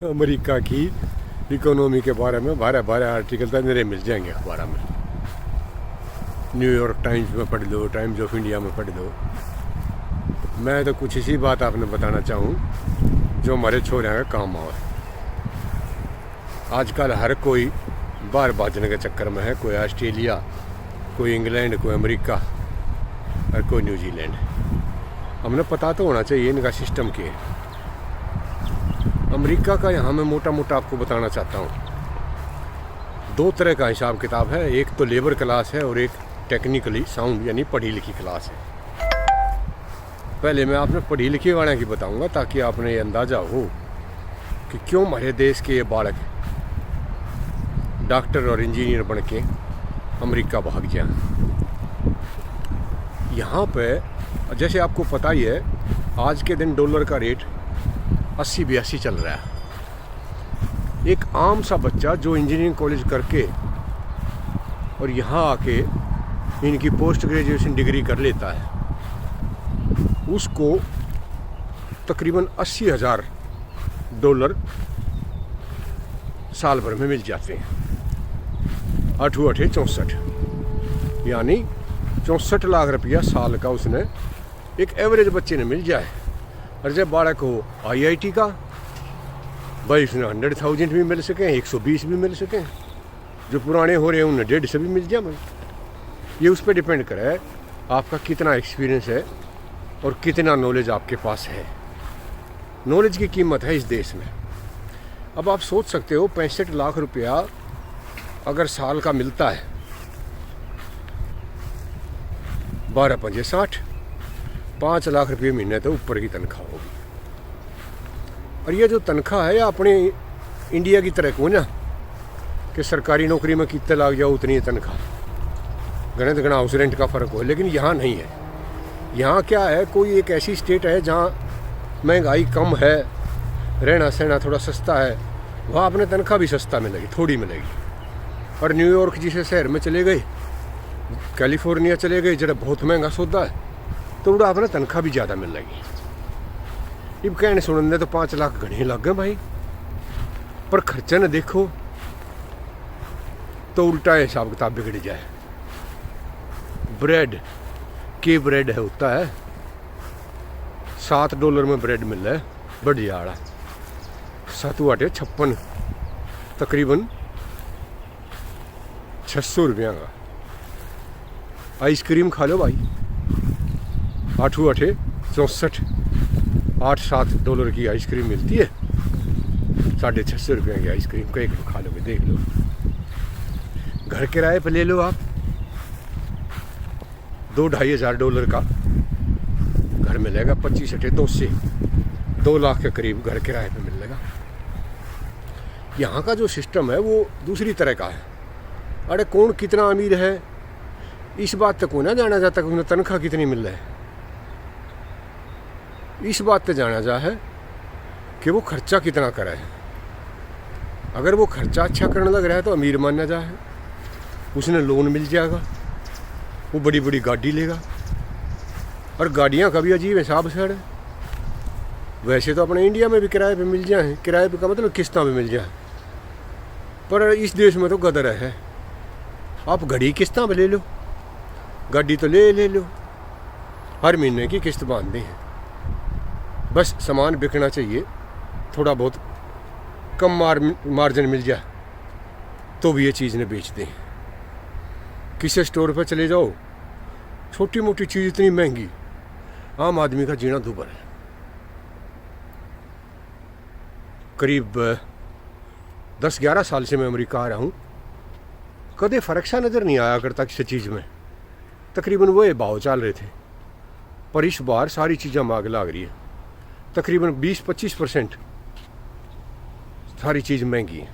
America की economy के बारे में बारह बारह आर्टिकल तो मेरे मिल जाएंगे अखबार में। न्यूयॉर्क टाइम्स में पढ़ लो, टाइम्स ऑफ इंडिया में पढ़ लो। मैं तो कुछ इसी बात आपने बताना चाहूँ जो हमारे छोरे का काम आवे। आजकल हर कोई बाहर भाजने के चक्कर में है, कोई ऑस्ट्रेलिया, कोई इंग्लैंड, कोई अमेरिका और कोई न्यूजीलैंड। हमने पता तो होना चाहिए इनका सिस्टम क्या है। अमेरिका का यहाँ मैं मोटा मोटा आपको बताना चाहता हूँ। दो तरह का हिसाब किताब है, एक तो लेबर क्लास है और एक टेक्निकली साउंड यानी पढ़ी लिखी क्लास है। पहले मैं आपने पढ़ी लिखी वाले की बताऊंगा ताकि आपने ये अंदाज़ा हो कि क्यों हमारे देश के ये बालक डॉक्टर और इंजीनियर बन के अमेरिका भाग जाए। यहाँ पे जैसे आपको पता ही है, आज के दिन डॉलर का रेट 80-82 चल रहा है। एक आम सा बच्चा जो इंजीनियरिंग कॉलेज करके और यहाँ आके इनकी पोस्ट ग्रेजुएशन डिग्री कर लेता है, उसको तकरीबन $80,000 साल भर में मिल जाते हैं। 8×8 = 64, यानी 64 लाख रुपया साल का उसने एक एवरेज बच्चे ने मिल जाए। और जब बालक हो IIT का, भाई उसने 100,000 भी मिल सकें, 120 भी मिल सकें। जो पुराने हो रहे हैं उन्हें 150 भी मिल जाए। ये उस पर डिपेंड करे आपका कितना एक्सपीरियंस है और कितना नॉलेज आपके पास है। नॉलेज की कीमत है इस देश में। अब आप सोच सकते हो 65 लाख रुपया अगर साल का मिलता है, 12×5 = 60, 5 लाख रुपये महीने तो ऊपर की तनख्वाह होगी। और ये जो तनख्वाह है अपने इंडिया की तरह को ना कि सरकारी नौकरी में कितने लाग जाओ उतनी तनख्वाह, गणित गणा हाउस रेंट का फ़र्क हो। लेकिन यहाँ नहीं है। यहाँ क्या है, कोई एक ऐसी स्टेट है जहाँ महंगाई कम है, रहना सहना थोड़ा सस्ता है, वहाँ अपने तनख्वाह भी सस्ता मिलेगी, थोड़ी मिलेगी। और न्यूयॉर्क जैसे शहर में चले गए, कैलिफोर्निया चले गए जरा बहुत महंगा सौदा है, तो उड़ा अपना तनख्वाह भी ज़्यादा मिल रही। अब कहने सुनने तो 5 लाख घने लग गए भाई, पर खर्चा न देखो तो उल्टा हिसाब किताब बिगड़ जाए। ब्रेड ब्रेड है होता है, $7 में ब्रेड मिल रहा है बढ़िया वाला, 7×8 = 56, तकरीबन 600 रुपया का। आइसक्रीम खा लो भाई, 8×8 = 64, $8-7 की आइसक्रीम मिलती है। 650 रुपये की आइसक्रीम का एक खा लोगे, देख लो। घर किराए पे ले लो आप, $2-2.5 हज़ार का घर मिलेगा। 25×8 = 2 लाख के करीब घर किराए पे मिलेगा। यहाँ का जो सिस्टम है वो दूसरी तरह का है। अरे कौन कितना अमीर है इस बात तक को ना जाना जाता कि उन्हें तनख्वाह कितनी मिल रही है। इस बात पे जाना जा है कि वो खर्चा कितना करा है। अगर वो खर्चा अच्छा करने लग रहा है तो अमीर माना जा है, उसने लोन मिल जाएगा, वो बड़ी बड़ी गाड़ी लेगा। और गाड़ियाँ का भी अजीब हिसाब से है। वैसे तो अपने इंडिया में भी किराए पे मिल जाए, किराए पे का मतलब किस्तां पे मिल जाए, पर इस देश में तो गदर है। आप घड़ी किस्तां पे ले लो, गाड़ी तो ले लो, हर महीने की किस्त बांध दें। बस सामान बिकना चाहिए, थोड़ा बहुत कम मार्जिन मिल जाए तो भी ये चीज़ ने बेच दें। किसी स्टोर पर चले जाओ, छोटी मोटी चीज़ इतनी महंगी, आम आदमी का जीना दुभर है। करीब 10-11 साल से मैं अमेरिका आ रहा हूँ, कदे फ़र्क सा नज़र नहीं आया करता किसी चीज़ में। तकरीबन वो भाव चल रहे थे, पर इस बार सारी चीज़ें मांग लाग रही है। तकरीबन 20-25% सारी चीज़ महंगी है।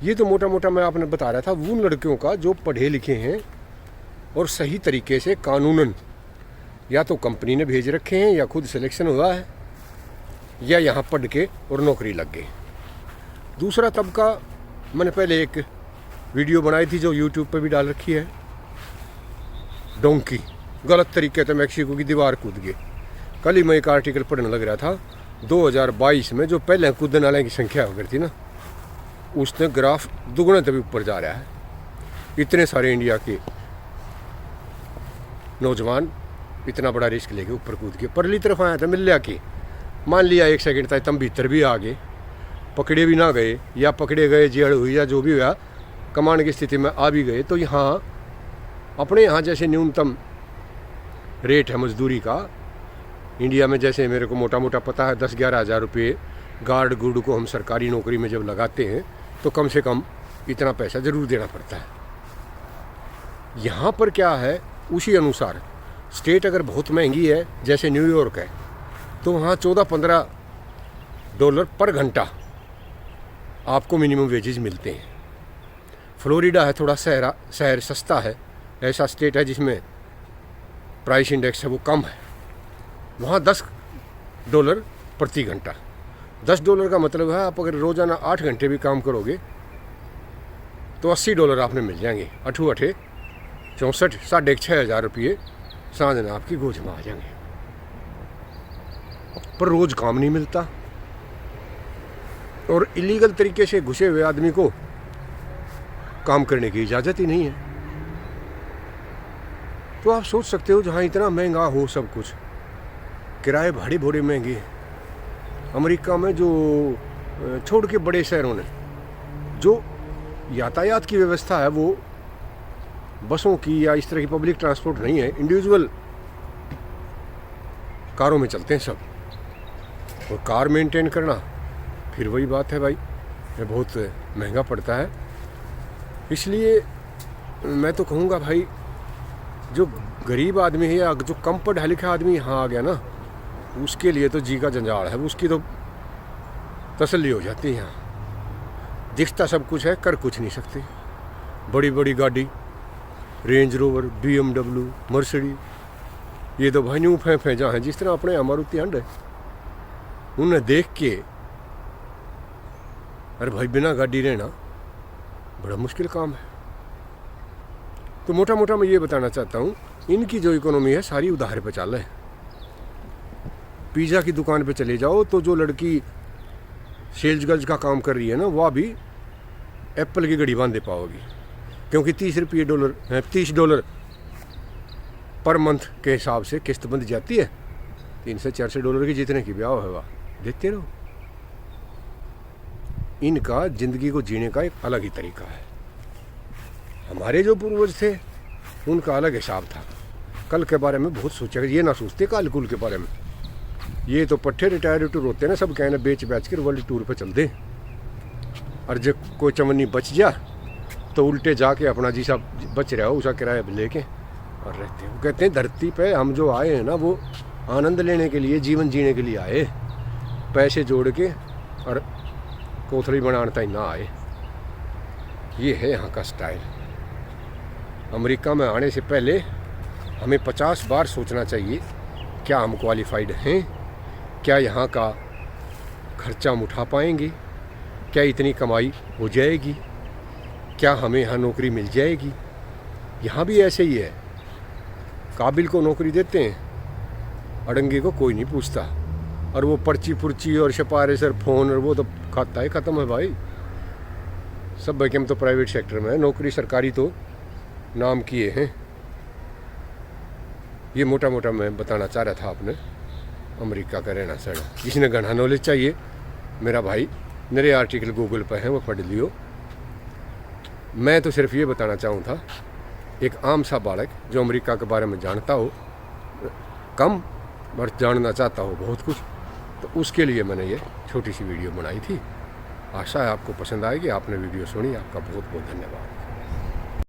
ये तो मोटा मोटा मैं आपने बता रहा था उन लड़कियों का जो पढ़े लिखे हैं और सही तरीके से कानूनन या तो कंपनी ने भेज रखे हैं या खुद सिलेक्शन हुआ है या यहाँ पढ़ के और नौकरी लग गई। दूसरा तबका मैंने पहले एक वीडियो बनाई थी जो यूट्यूब पर भी डाल रखी है, डोंकी गलत तरीके से मैक्सिको की दीवार कूद गए। कल ही मैं एक आर्टिकल पढ़ने लग रहा था 2022 में जो पहले कूदने वाले की संख्या हो गई थी ना, उसने ग्राफ दुगने तभी ऊपर जा रहा है। इतने सारे इंडिया के नौजवान इतना बड़ा रिस्क लेके ऊपर कूद के परली तरफ आया था, मिल लिया कि मान लिया 1 सेकंड तक तुम भीतर भी आ गए, पकड़े भी ना गए या पकड़े गए, जेल हुई या जो भी हुआ, कमांड की स्थिति में आ भी गए, तो यहाँ अपने यहाँ जैसे न्यूनतम रेट है मजदूरी का, इंडिया में जैसे मेरे को मोटा मोटा पता है 10-11 हज़ार रुपये गार्ड गुड को हम सरकारी नौकरी में जब लगाते हैं तो कम से कम इतना पैसा ज़रूर देना पड़ता है। यहाँ पर क्या है, उसी अनुसार स्टेट अगर बहुत महंगी है जैसे न्यूयॉर्क है तो वहाँ $14-15 पर घंटा आपको मिनिमम वेजेस मिलते हैं। फ्लोरिडा है थोड़ा शहर सस्ता है, ऐसा स्टेट है जिसमें प्राइस इंडेक्स है वो कम है, वहाँ $10 प्रति घंटा। $10 का मतलब है आप अगर रोज़ाना 8 घंटे भी काम करोगे तो $80 आपने मिल जाएंगे। 8×8 64 6,500 रुपये सांझ में आपकी गोज में आ जाएंगे। पर रोज़ काम नहीं मिलता और इलीगल तरीके से घुसे हुए आदमी को काम करने की इजाज़त ही नहीं है। तो आप सोच सकते हो जहाँ इतना महंगा हो सब कुछ, किराए भाड़े भोड़े महंगे हैं। अमेरिका में जो छोड़ के बड़े शहरों ने जो यातायात की व्यवस्था है वो बसों की या इस तरह की पब्लिक ट्रांसपोर्ट नहीं है, इंडिविजुअल कारों में चलते हैं सब। और कार मेंटेन करना फिर वही बात है भाई, ये बहुत महंगा पड़ता है। इसलिए मैं तो कहूँगा भाई जो गरीब आदमी है या जो कम पढ़ा लिखा आदमी यहाँ आ गया ना, उसके लिए तो जी का जंजाल है, उसकी तो तसल्ली हो जाती है। यहाँ दिखता सब कुछ है, कर कुछ नहीं सकते। बड़ी बड़ी गाड़ी, रेंज रोवर, BMW, मर्सिडीज, ये तो भाई न्यू फे जहाँ हैं, जिस तरह अपने यहाँ मारुति हंड है, उन्हें देख के अरे भाई बिना गाड़ी रहना बड़ा मुश्किल काम है। तो मोटा मोटा मैं ये बताना चाहता हूँ, इनकी जो इकोनॉमी है सारी उधार पे चल है। पिज़्ज़ा की दुकान पे चले जाओ तो जो लड़की सेल्स गर्ल्स का काम कर रही है ना, वह भी एप्पल की घड़ी बांध दे पाओगी, क्योंकि $30 पर मंथ के हिसाब से किस्त बंध जाती है। $300-400 की जितने की ब्याह है देते रहो। इनका ज़िंदगी को जीने का एक अलग ही तरीका है। हमारे जो पूर्वज थे उनका अलग हिसाब था। कल के बारे में बहुत सोचा, ये ना सोचते काल कुल के बारे में। ये तो पट्टे रिटायर टूर होते ना, सब कहना बेच कर वर्ल्ड टूर पे चल दे, और जब कोई चमनी बच जा तो उल्टे जाके अपना जी साहब बच रहा हो उसका किराया लेके और रहते हो। कहते हैं धरती पे हम जो आए हैं ना वो आनंद लेने के लिए, जीवन जीने के लिए आए, पैसे जोड़ के और कोथड़ी बनाने तक ना आए। ये है यहाँ का स्टाइल। अमेरिका में आने से पहले हमें 50 बार सोचना चाहिए, क्या हम क्वालिफाइड हैं, क्या यहाँ का खर्चा हम उठा पाएंगे, क्या इतनी कमाई हो जाएगी, क्या हमें यहाँ नौकरी मिल जाएगी। यहाँ भी ऐसे ही है, काबिल को नौकरी देते हैं, अड़ंगे को कोई नहीं पूछता, और वो पर्ची पुर्ची और सिफारिश और फ़ोन और वो तो खाता है ख़त्म है भाई। सब भाई हम तो प्राइवेट सेक्टर में है, नौकरी सरकारी तो नाम किए हैं। ये मोटा मोटा मैं बताना चाह रहा था आपने अमेरिका का रहना सहना। जिसने घना नॉलेज चाहिए मेरा भाई, मेरे आर्टिकल गूगल पर हैं, वो पढ़ लियो। मैं तो सिर्फ ये बताना चाहूँ था, एक आम सा बालक जो अमेरिका के बारे में जानता हो कम और जानना चाहता हो बहुत कुछ, तो उसके लिए मैंने ये छोटी सी वीडियो बनाई थी। आशा है आपको पसंद आएगी। आपने वीडियो सुनी, आपका बहुत बहुत धन्यवाद।